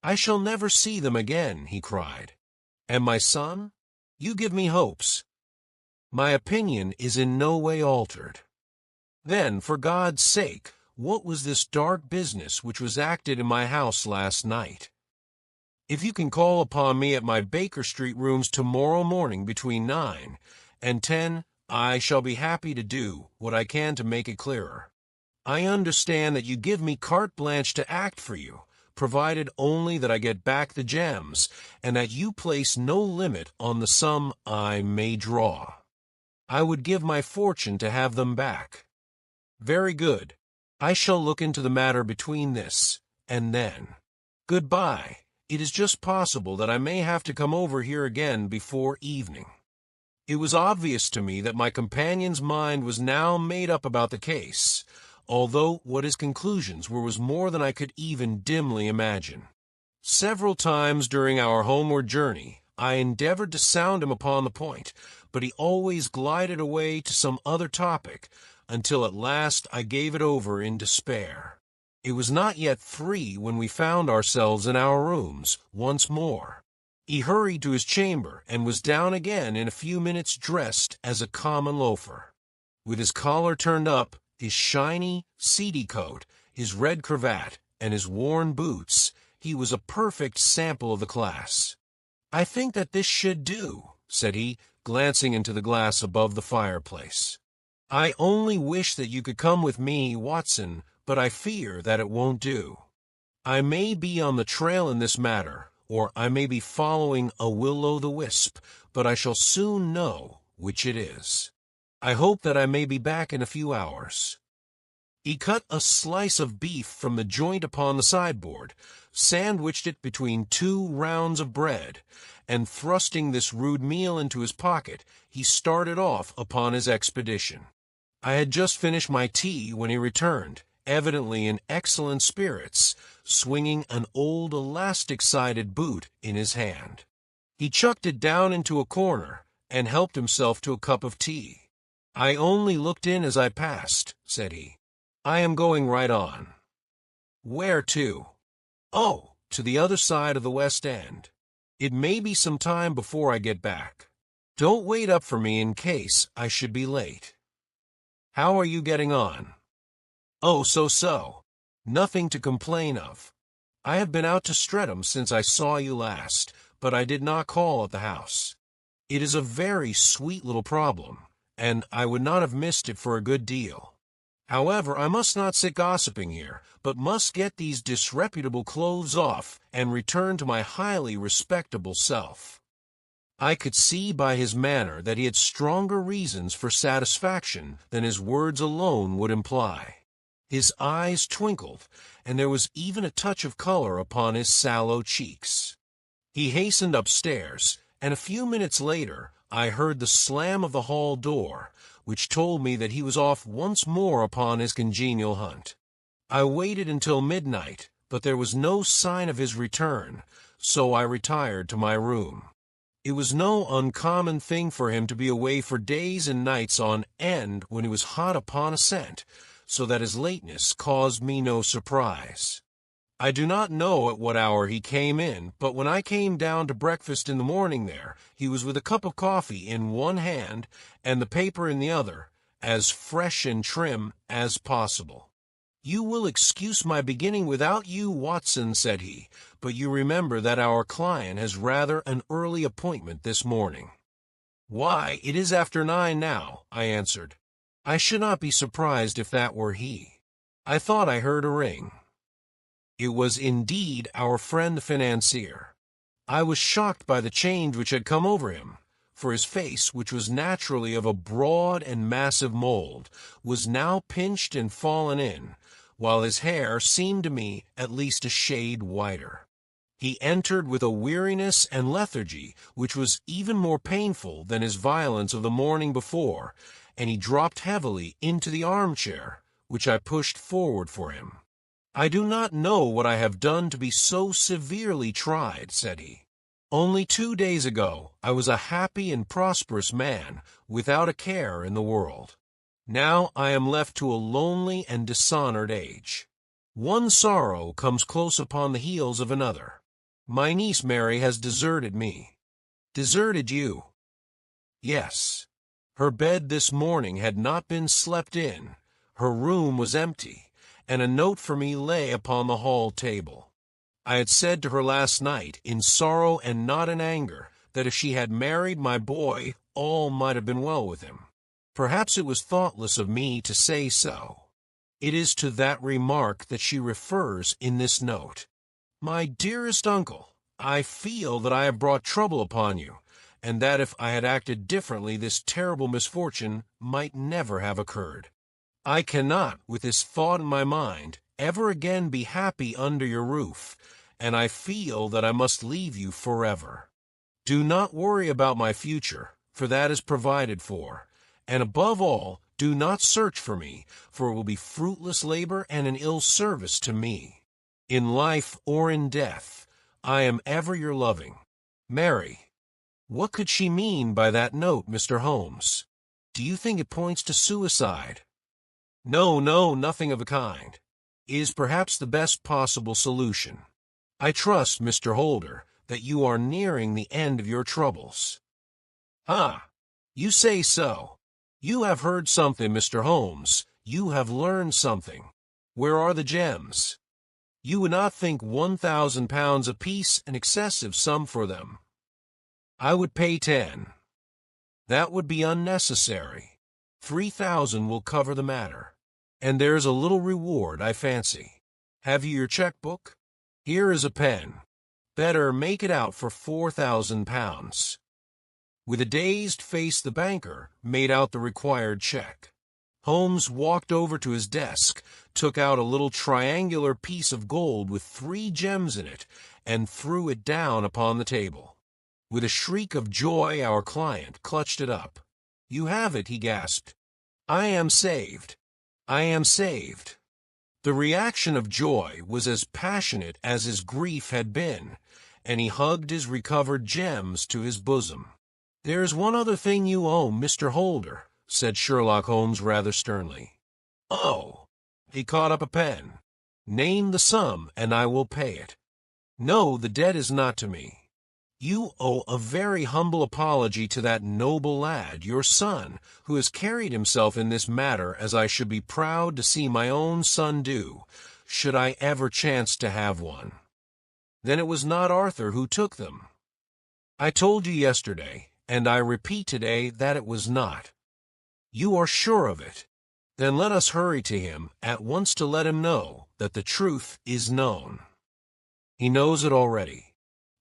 "I shall never see them again," he cried. "And my son? You give me hopes." "My opinion is in no way altered." "Then, for God's sake, what was this dark business which was acted in my house last night?" "If you can call upon me at my Baker Street rooms tomorrow morning between 9 and 10, I shall be happy to do what I can to make it clearer. I understand that you give me carte blanche to act for you, provided only that I get back the gems, and that you place no limit on the sum I may draw. I would give my fortune to have them back." "Very good. I shall look into the matter between this and then. Goodbye. It is just possible that I may have to come over here again before evening." It was obvious to me that my companion's mind was now made up about the case, although what his conclusions were was more than I could even dimly imagine. Several times during our homeward journey, I endeavored to sound him upon the point, but he always glided away to some other topic, until at last I gave it over in despair. It was not yet 3 when we found ourselves in our rooms once more. He hurried to his chamber and was down again in a few minutes dressed as a common loafer. With his collar turned up, his shiny, seedy coat, his red cravat, and his worn boots, he was a perfect sample of the class. "I think that this should do," said he, glancing into the glass above the fireplace. "I only wish that you could come with me, Watson, but I fear that it won't do. I may be on the trail in this matter, or I may be following a will-o'-the-wisp, but I shall soon know which it is. I hope that I may be back in a few hours." He cut a slice of beef from the joint upon the sideboard, sandwiched it between 2 rounds of bread, and thrusting this rude meal into his pocket, he started off upon his expedition. I had just finished my tea when he returned, evidently in excellent spirits, swinging an old elastic-sided boot in his hand. He chucked it down into a corner and helped himself to a cup of tea. "I only looked in as I passed," said he. "I am going right on." "Where to?" "Oh, to the other side of the West End. It may be some time before I get back. Don't wait up for me in case I should be late." "How are you getting on?" "Oh, so. Nothing to complain of. I have been out to Streatham since I saw you last, but I did not call at the house. It is a very sweet little problem, and I would not have missed it for a good deal. However, I must not sit gossiping here, but must get these disreputable clothes off and return to my highly respectable self." I could see by his manner that he had stronger reasons for satisfaction than his words alone would imply. His eyes twinkled, and there was even a touch of color upon his sallow cheeks. He hastened upstairs, and a few minutes later I heard the slam of the hall door, which told me that he was off once more upon his congenial hunt. I waited until midnight, but there was no sign of his return, so I retired to my room. It was no uncommon thing for him to be away for days and nights on end when he was hot upon a scent, so that his lateness caused me no surprise. I do not know at what hour he came in, but when I came down to breakfast in the morning there, he was with a cup of coffee in one hand and the paper in the other, as fresh and trim as possible. "You will excuse my beginning without you, Watson," said he, "but you remember that our client has rather an early appointment this morning." "Why, it is after 9 now," I answered. "I should not be surprised if that were he. I thought I heard a ring." It was indeed our friend the financier. I was shocked by the change which had come over him, for his face, which was naturally of a broad and massive mold, was now pinched and fallen in, while his hair seemed to me at least a shade whiter. He entered with a weariness and lethargy which was even more painful than his violence of the morning before, and he dropped heavily into the armchair, which I pushed forward for him. "I do not know what I have done to be so severely tried," said he. "Only 2 days ago I was a happy and prosperous man, without a care in the world. Now I am left to a lonely and dishonored age. One sorrow comes close upon the heels of another. My niece Mary has deserted me." "Deserted you?" "Yes. Her bed this morning had not been slept in, her room was empty, and a note for me lay upon the hall table. I had said to her last night, in sorrow and not in anger, that if she had married my boy, all might have been well with him. Perhaps it was thoughtless of me to say so. It is to that remark that she refers in this note. My dearest uncle, I feel that I have brought trouble upon you, and that if I had acted differently this terrible misfortune might never have occurred. I cannot, with this thought in my mind, ever again be happy under your roof, and I feel that I must leave you forever. Do not worry about my future, for that is provided for, and above all, do not search for me, for it will be fruitless labor and an ill service to me. In life or in death, I am ever your loving Mary." What could she mean by that note, Mr. Holmes? Do you think it points to suicide? No, nothing of the kind. It is perhaps the best possible solution. I trust, Mr. Holder, that you are nearing the end of your troubles. Ah, you say so. You have heard something, Mr. Holmes. You have learned something. Where are the gems? You would not think £1,000 apiece an excessive sum for them. I would pay 10. That would be unnecessary. 3,000 will cover the matter. And there's a little reward, I fancy. Have you your checkbook? Here is a pen. Better make it out for £4,000. With a dazed face, the banker made out the required check. Holmes walked over to his desk, took out a little triangular piece of gold with 3 gems in it, and threw it down upon the table. With a shriek of joy, our client clutched it up. "You have it," he gasped. "I am saved. I am saved." The reaction of joy was as passionate as his grief had been, and he hugged his recovered gems to his bosom. "There's one other thing you owe Mr. Holder," said Sherlock Holmes rather sternly. "Oh!" He caught up a pen. "Name the sum, and I will pay it." "No, the debt is not to me. You owe a very humble apology to that noble lad, your son, who has carried himself in this matter as I should be proud to see my own son do, should I ever chance to have one." "Then it was not Arthur who took them?" "I told you yesterday, and I repeat today, that it was not." "You are sure of it? Then let us hurry to him at once to let him know that the truth is known." "He knows it already.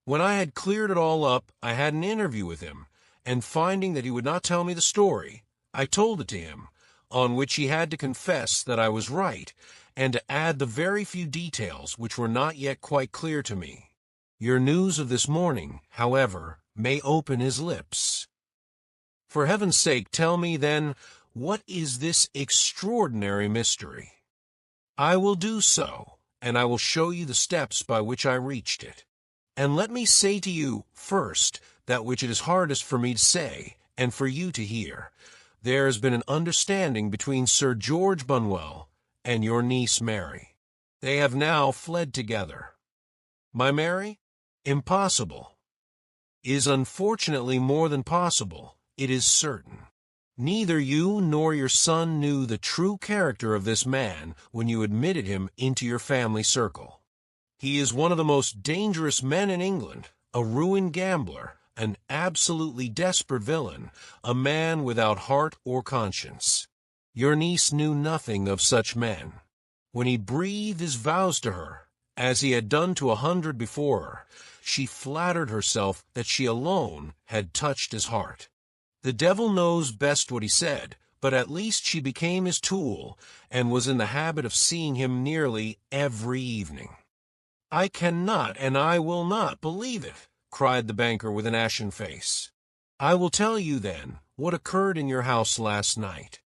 When I had cleared it all up, I had an interview with him, and finding that he would not tell me the story, I told it to him, on which he had to confess that I was right, and to add the very few details which were not yet quite clear to me. Your news of this morning, however, may open his lips. For heaven's sake, tell me, then, what is this extraordinary mystery?" "I will do so, and I will show you the steps by which I reached it. And let me say to you, first, that which it is hardest for me to say, and for you to hear. There has been an understanding between Sir George Bunwell and your niece Mary. They have now fled together." "My Mary? Impossible." "Is unfortunately more than possible. It is certain. Neither you nor your son knew the true character of this man when you admitted him into your family circle. He is one of the most dangerous men in England, a ruined gambler, an absolutely desperate villain, a man without heart or conscience. Your niece knew nothing of such men. When he breathed his vows to her, as he had done to 100 before her, she flattered herself that she alone had touched his heart. The devil knows best what he said, but at least she became his tool, and was in the habit of seeing him nearly every evening." "I cannot and I will not believe it," cried the banker with an ashen face. "I will tell you, then, what occurred in your house last night.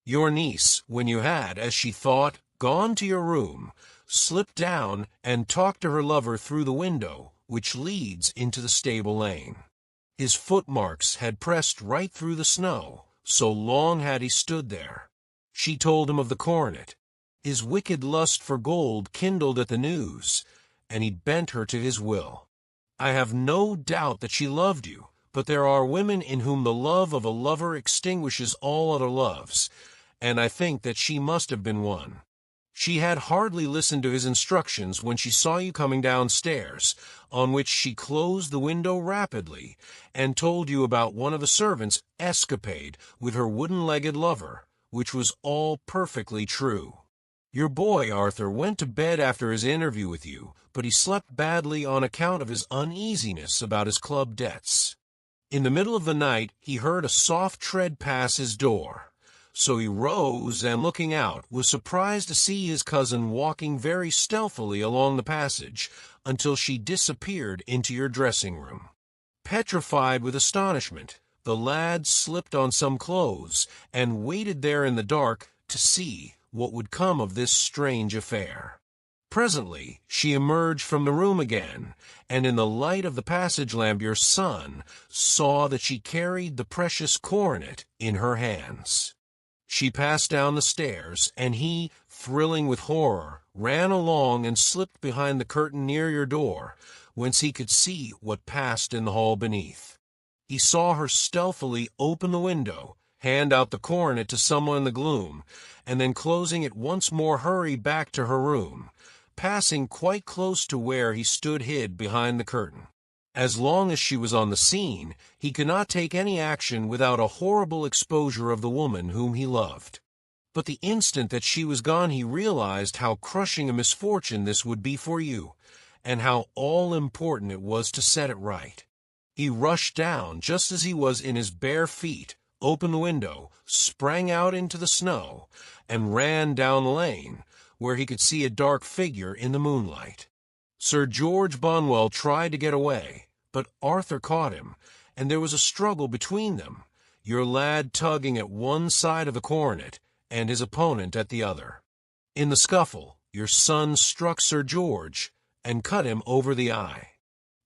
Your niece, when you had, as she thought, gone to your room, slipped down and talked to her lover through the window, which leads into the stable lane. His footmarks had pressed right through the snow, so long had he stood there. She told him of the coronet. His wicked lust for gold kindled at the news, and he bent her to his will. I have no doubt that she loved you, but there are women in whom the love of a lover extinguishes all other loves, and I think that she must have been one. She had hardly listened to his instructions when she saw you coming downstairs, on which she closed the window rapidly, and told you about one of the servants' escapade with her wooden-legged lover, which was all perfectly true. Your boy, Arthur, went to bed after his interview with you, but he slept badly on account of his uneasiness about his club debts. In the middle of the night he heard a soft tread pass his door. So he rose and, looking out, was surprised to see his cousin walking very stealthily along the passage until she disappeared into your dressing-room. Petrified with astonishment, the lad slipped on some clothes and waited there in the dark to see what would come of this strange affair. Presently she emerged from the room again, and in the light of the passage lamp your son saw that she carried the precious coronet in her hands. She passed down the stairs, and he, thrilling with horror, ran along and slipped behind the curtain near your door, whence he could see what passed in the hall beneath. He saw her stealthily open the window, hand out the coronet to someone in the gloom, and then closing it once more hurry back to her room, passing quite close to where he stood hid behind the curtain. As long as she was on the scene, he could not take any action without a horrible exposure of the woman whom he loved. But the instant that she was gone he realized how crushing a misfortune this would be for you, and how all-important it was to set it right. He rushed down just as he was in his bare feet, opened the window, sprang out into the snow, and ran down the lane, where he could see a dark figure in the moonlight. Sir George Bonwell tried to get away, but Arthur caught him, and there was a struggle between them, your lad tugging at one side of the coronet, and his opponent at the other. In the scuffle, your son struck Sir George, and cut him over the eye.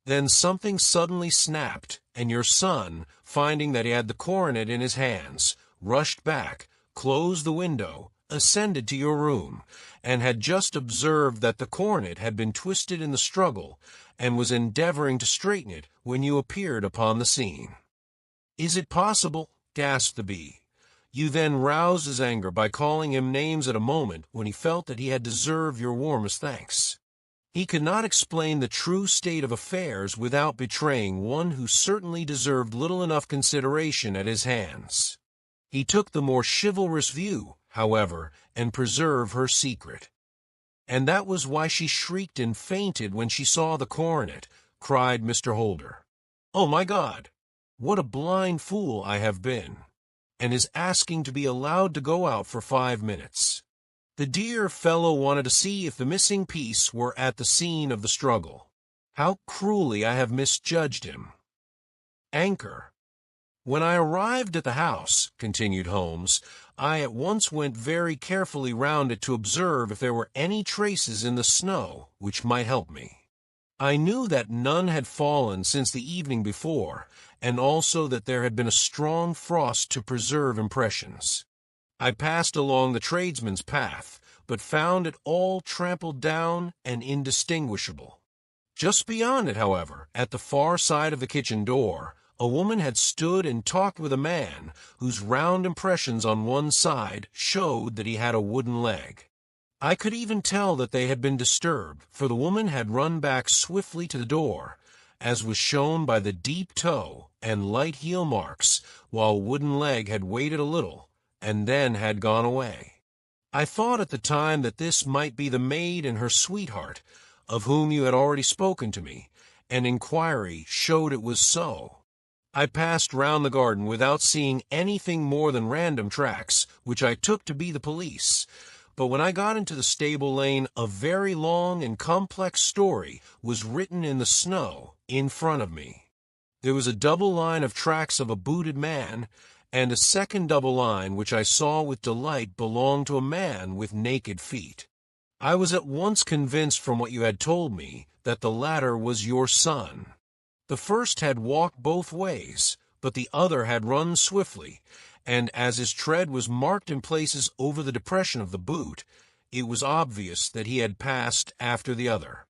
Then something suddenly snapped, and your son, finding that he had the coronet in his hands, rushed back, closed the window, ascended to your room, and had just observed that the coronet had been twisted in the struggle, and was endeavoring to straighten it when you appeared upon the scene. "Is it possible?" gasped the bee. You then roused his anger by calling him names at a moment when he felt that he had deserved your warmest thanks. He could not explain the true state of affairs without betraying one who certainly deserved little enough consideration at his hands. He took the more chivalrous view, however, and preserved her secret. "And that was why she shrieked and fainted when she saw the coronet," cried Mr. Holder. "Oh, my God! What a blind fool I have been! And is asking to be allowed to go out for 5 minutes. The dear fellow wanted to see if the missing piece were at the scene of the struggle. How cruelly I have misjudged him." Anchor. "When I arrived at the house," continued Holmes, "I at once went very carefully round it to observe if there were any traces in the snow which might help me. I knew that none had fallen since the evening before, and also that there had been a strong frost to preserve impressions. I passed along the tradesman's path, but found it all trampled down and indistinguishable. Just beyond it, however, at the far side of the kitchen door, a woman had stood and talked with a man whose round impressions on one side showed that he had a wooden leg. I could even tell that they had been disturbed, for the woman had run back swiftly to the door, as was shown by the deep toe and light heel marks, while wooden leg had waited a little, and then had gone away. I thought at the time that this might be the maid and her sweetheart, of whom you had already spoken to me, and inquiry showed it was so. I passed round the garden without seeing anything more than random tracks, which I took to be the police, but when I got into the stable lane a very long and complex story was written in the snow in front of me. There was a double line of tracks of a booted man, and a second double line which I saw with delight belonged to a man with naked feet. I was at once convinced from what you had told me that the latter was your son. The first had walked both ways, but the other had run swiftly, and as his tread was marked in places over the depression of the boot, it was obvious that he had passed after the other.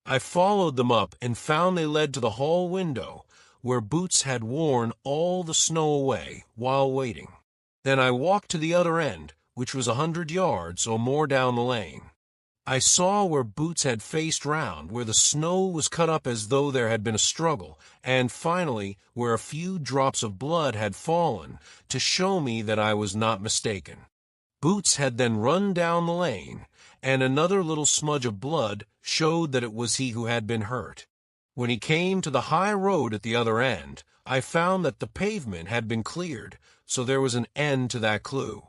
I followed them up and found they led to the hall window, where Boots had worn all the snow away while waiting. Then I walked to the other end, which was 100 yards or more down the lane. I saw where Boots had faced round, where the snow was cut up as though there had been a struggle, and finally where a few drops of blood had fallen, to show me that I was not mistaken. Boots had then run down the lane, and another little smudge of blood showed that it was he who had been hurt. When he came to the high road at the other end, I found that the pavement had been cleared, so there was an end to that clue.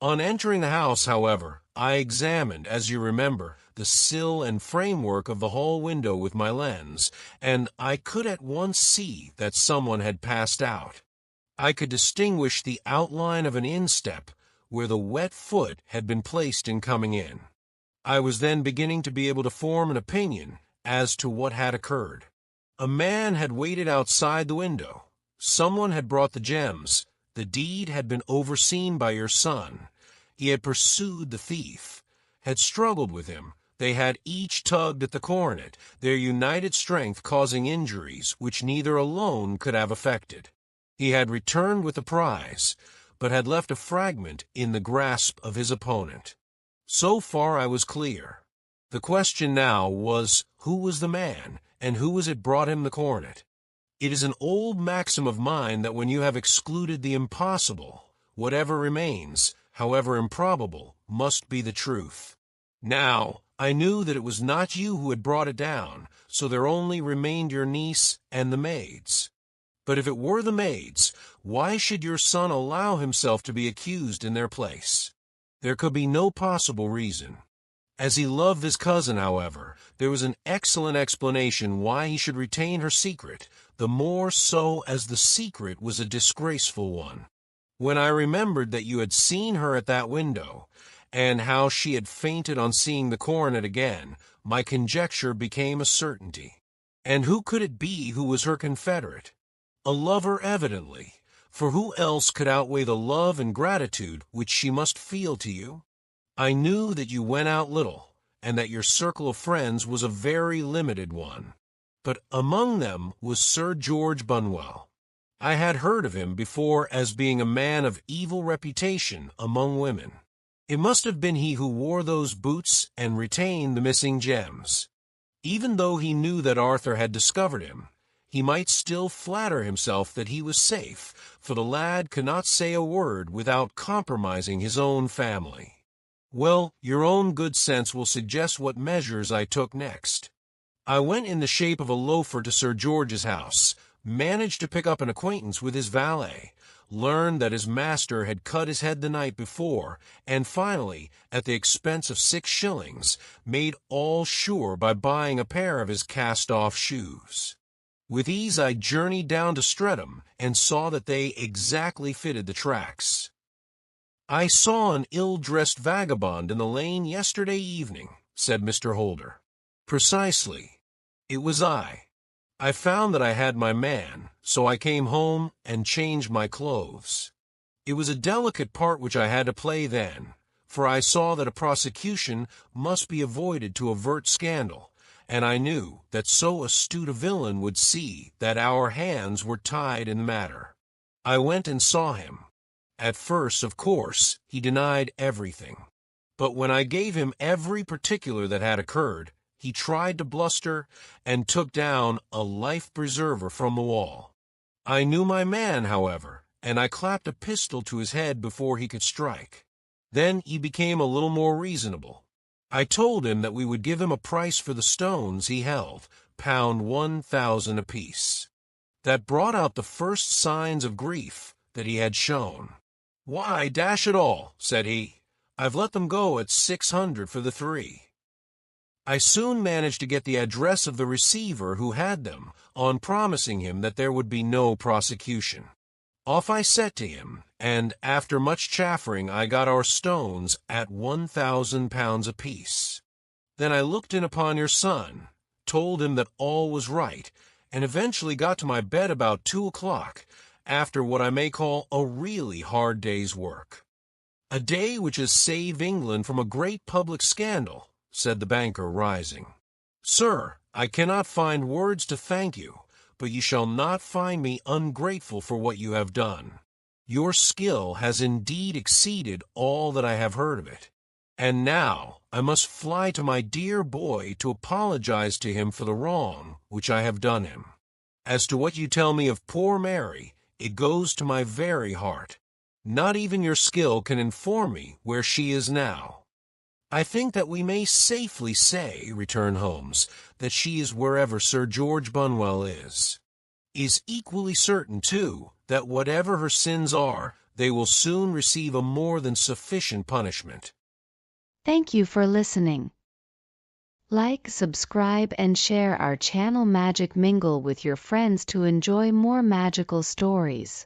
On entering the house, however, I examined, as you remember, the sill and framework of the hall window with my lens, and I could at once see that someone had passed out. I could distinguish the outline of an instep where the wet foot had been placed in coming in. I was then beginning to be able to form an opinion as to what had occurred. A man had waited outside the window. Someone had brought the gems. The deed had been overseen by your son. He had pursued the thief, had struggled with him. They had each tugged at the coronet, their united strength causing injuries which neither alone could have effected. He had returned with the prize, but had left a fragment in the grasp of his opponent. So far I was clear. The question now was, who was the man, and who was it brought him the coronet? It is an old maxim of mine that when you have excluded the impossible, whatever remains, however improbable, must be the truth. Now, I knew that it was not you who had brought it down, so there only remained your niece and the maids. But if it were the maids, why should your son allow himself to be accused in their place? There could be no possible reason. As he loved his cousin, however, there was an excellent explanation why he should retain her secret, the more so as the secret was a disgraceful one. When I remembered that you had seen her at that window, and how she had fainted on seeing the coronet again, my conjecture became a certainty. And who could it be who was her confederate? A lover, evidently, for who else could outweigh the love and gratitude which she must feel to you? I knew that you went out little, and that your circle of friends was a very limited one. But among them was Sir George Bunwell. I had heard of him before as being a man of evil reputation among women. It must have been he who wore those boots and retained the missing gems. Even though he knew that Arthur had discovered him, he might still flatter himself that he was safe, for the lad could not say a word without compromising his own family. Well, your own good sense will suggest what measures I took next. I went in the shape of a loafer to Sir George's house, managed to pick up an acquaintance with his valet, learned that his master had cut his head the night before, and finally, at the expense of 6 shillings, made all sure by buying a pair of his cast-off shoes. With ease I journeyed down to Streatham, and saw that they exactly fitted the tracks. "I saw an ill-dressed vagabond in the lane yesterday evening," said Mr. Holder. "Precisely. It was I. I found that I had my man, so I came home and changed my clothes. It was a delicate part which I had to play then, for I saw that a prosecution must be avoided to avert scandal, and I knew that so astute a villain would see that our hands were tied in the matter. I went and saw him. At first, of course, he denied everything. But when I gave him every particular that had occurred, he tried to bluster and took down a life-preserver from the wall. I knew my man, however, and I clapped a pistol to his head before he could strike. Then he became a little more reasonable. I told him that we would give him a price for the stones he held, £1,000 apiece. That brought out the first signs of grief that he had shown. "Why, dash it all," said he, "I've let them go at 600 for the 3. I soon managed to get the address of the receiver who had them, on promising him that there would be no prosecution. Off I set to him, and after much chaffering I got our stones at £1,000 apiece. Then I looked in upon your son, told him that all was right, and eventually got to my bed about 2 o'clock, after what I may call a really hard day's work. A day which has saved England from a great public scandal," said the banker, rising. "Sir, I cannot find words to thank you, but you shall not find me ungrateful for what you have done. Your skill has indeed exceeded all that I have heard of it. And now I must fly to my dear boy to apologize to him for the wrong which I have done him. As to what you tell me of poor Mary, it goes to my very heart. Not even your skill can inform me where she is now." "I think that we may safely say," returned Holmes, "that she is wherever Sir George Bunwell is. Is equally certain, too, that whatever her sins are, they will soon receive a more than sufficient punishment." Thank you for listening. Like, subscribe, and share our channel Magic Mingle with your friends to enjoy more magical stories.